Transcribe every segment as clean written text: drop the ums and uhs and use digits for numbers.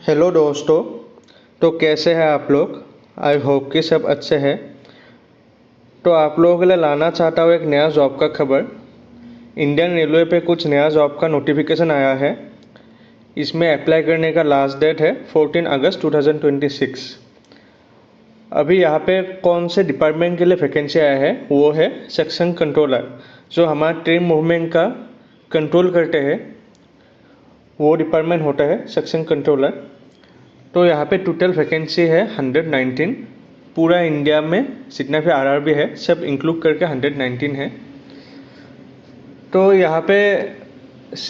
Hello दोस्तों। तो कैसे हैं आप लोग। आई होप कि सब अच्छे हैं। तो आप लोगों के लिए लाना चाहता हूँ एक नया जॉब का खबर। इंडियन रेलवे पे कुछ नया जॉब का नोटिफिकेशन आया है। इसमें अप्लाई करने का लास्ट डेट है 14 अगस्त 2026। अभी यहाँ पे कौन से डिपार्टमेंट के लिए वैकेंसी आया है वो है सेक्शन कंट्रोलर, जो हमारा ट्रेन मूवमेंट का कंट्रोल करते हैं। वो डिपार्टमेंट होता है सेक्शन कंट्रोलर। तो यहाँ पे टोटल वैकेंसी है 119। पूरा इंडिया में जितना भी आरआरबी है सब इंक्लूड करके 119 है। तो यहाँ पे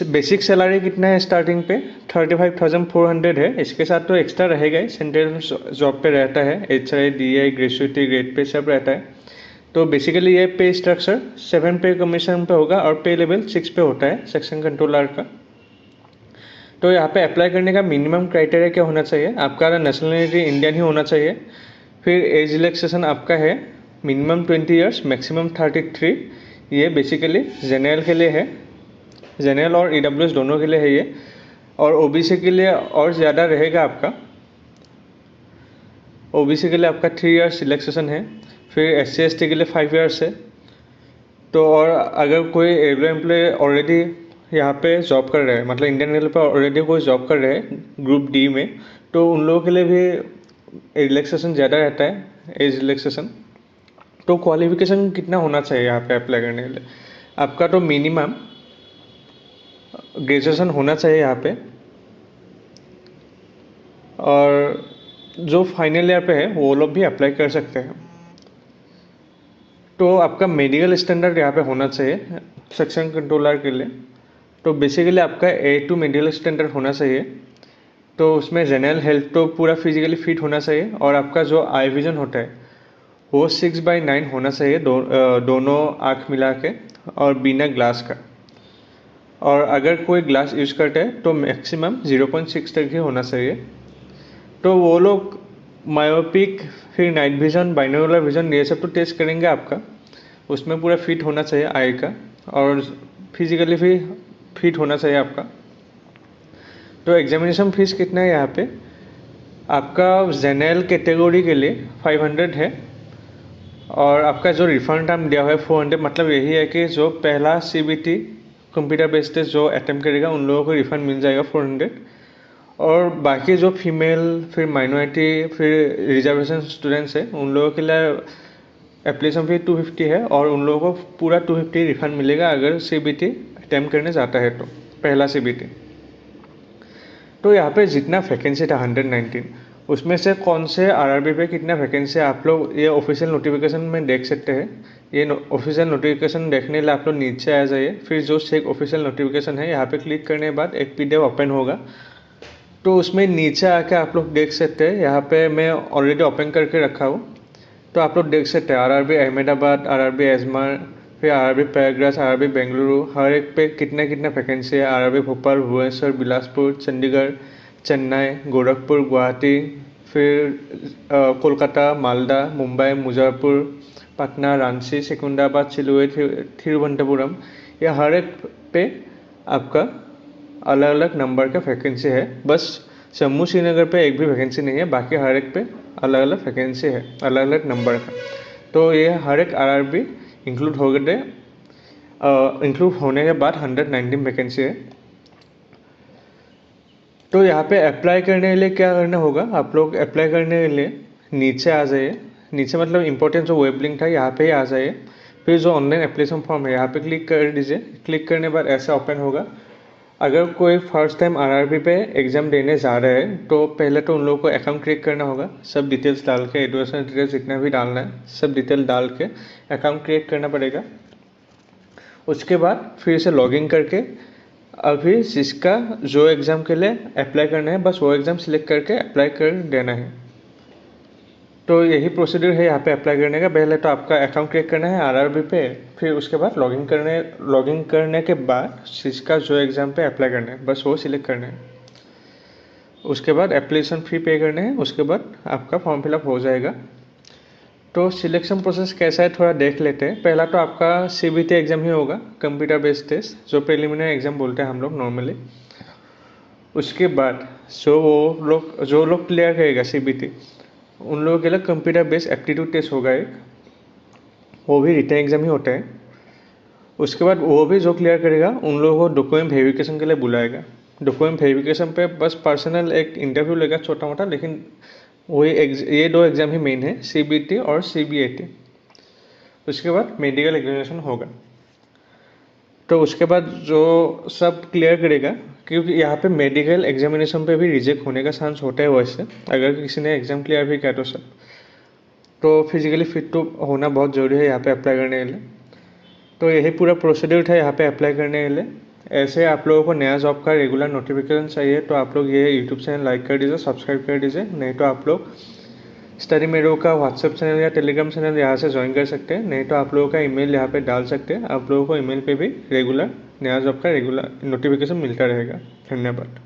बेसिक सैलरी कितना है स्टार्टिंग पे 35,400 है। इसके साथ तो एक्स्ट्रा रहेगा ही, सेंट्रल जॉब पे रहता है, HI DI gratuity grade pay सब रहता है। तो बेसिकली ये पे स्ट्रक्चर 7 पे कमीशन पे होगा और पे लेवल 6 पे होता है सेक्शन कंट्रोलर का। तो यहाँ पे अप्लाई करने का मिनिमम क्राइटेरिया क्या होना चाहिए, आपका नेशनलिटी इंडियन ही होना चाहिए। फिर एज रिलैक्सेशन आपका है मिनिमम 20 ईयर्स मैक्सिमम 33। ये बेसिकली जनरल के लिए है, जनरल और EWS दोनों के लिए है ये। और OBC के लिए और ज़्यादा रहेगा आपका। OBC के लिए आपका 3 ईयर्स रिलैक्सेशन है। फिर SC ST के लिए 5 ईयर्स है। तो और अगर कोई रेलवे एम्प्लॉय ऑलरेडी यहाँ पे जॉब कर रहे हैं, मतलब इंडियन रेलवे पे ऑलरेडी कोई जॉब कर रहे हैं ग्रुप D में, तो उन लोगों के लिए भी रिलैक्सेशन ज़्यादा रहता है, एज रिलैक्सेशन। तो क्वालिफिकेशन कितना होना चाहिए यहाँ पे अप्लाई करने के लिए, आपका तो मिनिमम ग्रेजुएशन होना चाहिए यहाँ पे। और जो फाइनल ईयर पे है वो लोग भी अप्लाई कर सकते हैं। तो आपका मेडिकल स्टैंडर्ड यहाँ पे होना चाहिए सेक्शन कंट्रोलर के लिए। तो बेसिकली आपका A2 मेडिकल स्टैंडर्ड होना चाहिए। तो उसमें जनरल हेल्थ तो पूरा फिजिकली फिट होना चाहिए। और आपका जो आई विजन होता है वो 6/9 होना चाहिए, दोनों आँख मिला के और बिना ग्लास का। और अगर कोई ग्लास यूज़ करते हैं तो मैक्सिमम 0.6 तक ही होना चाहिए। तो वो लोग मायोपिक, फिर नाइट विजन, बाइनोकुलर विजन, ये सब तो टेस्ट करेंगे आपका। उसमें पूरा फिट होना चाहिए आई का, और फिजिकली भी फिट होना चाहिए आपका। तो एग्जामिनेशन फीस कितना है यहाँ पे, आपका जनरल कैटेगरी के लिए 500 है। और आपका जो रिफंड टाइम दिया हुआ है 400। मतलब यही है कि जो पहला CBT कंप्यूटर बेस्ड टेस्ट जो अटैम्प्ट करेगा उन लोगों को रिफंड मिल जाएगा 400। और बाकी जो फीमेल, फिर माइनॉरिटी, फिर रिजर्वेशन स्टूडेंट्स है उन लोगों के लिए एप्लीकेशन फी 250 है। और उन लोगों को पूरा 250 रिफंड मिलेगा अगर CBT अटैम्प्ट करने जाता है तो, पहला CBT। तो यहाँ पे जितना वैकेंसी था 119, उसमें से कौन से आरआरबी पे कितना वैकेंसी आप लोग ये ऑफिशियल नोटिफिकेशन में देख सकते हैं। ये ऑफिशियल नोटिफिकेशन देखने के लिए आप लोग नीचे आ जाइए। फिर जो चेक ऑफिशियल नोटिफिकेशन है यहाँ पे क्लिक करने के बाद एक PDF ओपन होगा। तो उसमें नीचे आके आप लोग देख सकते हैं, यहाँ पे मैं ऑलरेडी ओपन करके रखा हूँ। तो आप लोग देख सकते हैं आरआरबी अहमदाबाद, आरआरबी एजमार, फिर आरआरबी प्रयागराज, आरआरबी बेंगलुरु, हर एक पे कितना कितना वैकेंसी है। आरआरबी भोपाल, भुवनेश्वर, बिलासपुर, चंडीगढ़, चेन्नई, गोरखपुर, गुवाहाटी, फिर कोलकाता, मालदा, मुंबई, मुजफ्फरपुर, पटना, रांची, सिकंदराबाद, सिलुए, थिरुवनंतपुरम, ये हर एक पे आपका अलग अलग नंबर का वैकेंसी है। बस जम्मू श्रीनगर पे एक भी वैकेंसी नहीं है, बाकी हर एक पे अलग अलग वैकेंसी है, अलग अलग नंबर का। तो ये हर एक आरआरबी इंक्लूड हो गए, इंक्लूड होने के बाद 119 वैकेंसी है। तो यहाँ पे अप्लाई करने के लिए क्या करना होगा, आप लोग अप्लाई करने के लिए नीचे आ जाइए। नीचे मतलब इंपॉर्टेंट जो वेब लिंक था यहाँ पे ही आ जाइए। फिर जो ऑनलाइन एप्लीकेशन फॉर्म है यहाँ पे क्लिक कर दीजिए। क्लिक करने के बाद ऐसा ओपन होगा। अगर कोई फर्स्ट टाइम आरआरबी पे एग्ज़ाम देने जा रहे हैं तो पहले तो उन लोगों को अकाउंट क्रिएट करना होगा। सब डिटेल्स डाल के, एडुकेशन डिटेल्स जितना भी डालना है सब डिटेल डाल के अकाउंट क्रिएट करना पड़ेगा। उसके बाद फिर से लॉगिन करके अभी जिसका जो एग्ज़ाम के लिए अप्लाई करना है बस वो एग्ज़ाम सिलेक्ट करके अप्लाई कर देना है। तो यही प्रोसीड्यूर है यहाँ पे अप्लाई करने का। पहले तो आपका अकाउंट क्रिएट करना है आरआरबी पे, फिर उसके बाद लॉगिन करने के बाद जिसका जो एग्ज़ाम पे अप्लाई करना है बस वो सिलेक्ट करना है। उसके बाद एप्लीकेशन फ़ी पे करना है, उसके बाद आपका फॉर्म फिलअप हो जाएगा। तो सिलेक्शन प्रोसेस कैसा है थोड़ा देख लेते हैं। पहला तो आपका CBT एग्ज़ाम ही होगा, कंप्यूटर बेस्ड टेस्ट, जो प्रिलिमिनरी एग्ज़ाम बोलते हैं हम लोग नॉर्मली। उसके बाद जो लोग क्लियर करेगा CBT, उन लोगों के लिए कंप्यूटर बेस्ड एप्टीट्यूड टेस्ट होगा एक, वो भी रिटन एग्जाम ही होता है। उसके बाद वो भी जो क्लियर करेगा उन लोगों को डॉक्यूमेंट वेरिफिकेशन के लिए बुलाएगा। डॉक्यूमेंट वेरिफिकेशन पे बस पर्सनल एक इंटरव्यू लेगा छोटा मोटा, लेकिन वही ये 2 एग्ज़ाम ही मेन है, CBT और CBAT। उसके बाद मेडिकल एग्जामिनेशन होगा। तो उसके बाद जो सब क्लियर करेगा, क्योंकि यहाँ पे मेडिकल एग्जामिनेशन पे भी रिजेक्ट होने का चांस होता है वैसे, अगर किसी ने एग्ज़ाम क्लियर भी किया तो सब। तो फिजिकली फिट तो होना बहुत ज़रूरी है यहाँ पे अप्लाई करने के लिए। तो यही पूरा प्रोसीड्यूर था यहाँ पे अप्लाई करने के लिए। ऐसे आप लोगों को नया जॉब का रेगुलर नोटिफिकेशन चाहिए तो आप लोग ये यूट्यूब चैनल लाइक कर दीजिए, सब्सक्राइब कर दीजिए। नहीं तो आप लोग स्टडी मेडो का व्हाट्सएप चैनल या टेलीग्राम चैनल यहाँ से ज्वाइन कर सकते हैं। नहीं तो आप लोगों का ईमेल यहाँ पे डाल सकते हैं। आप लोगों को ईमेल पे भी रेगुलर नया जॉब का रेगुलर नोटिफिकेशन मिलता रहेगा। धन्यवाद।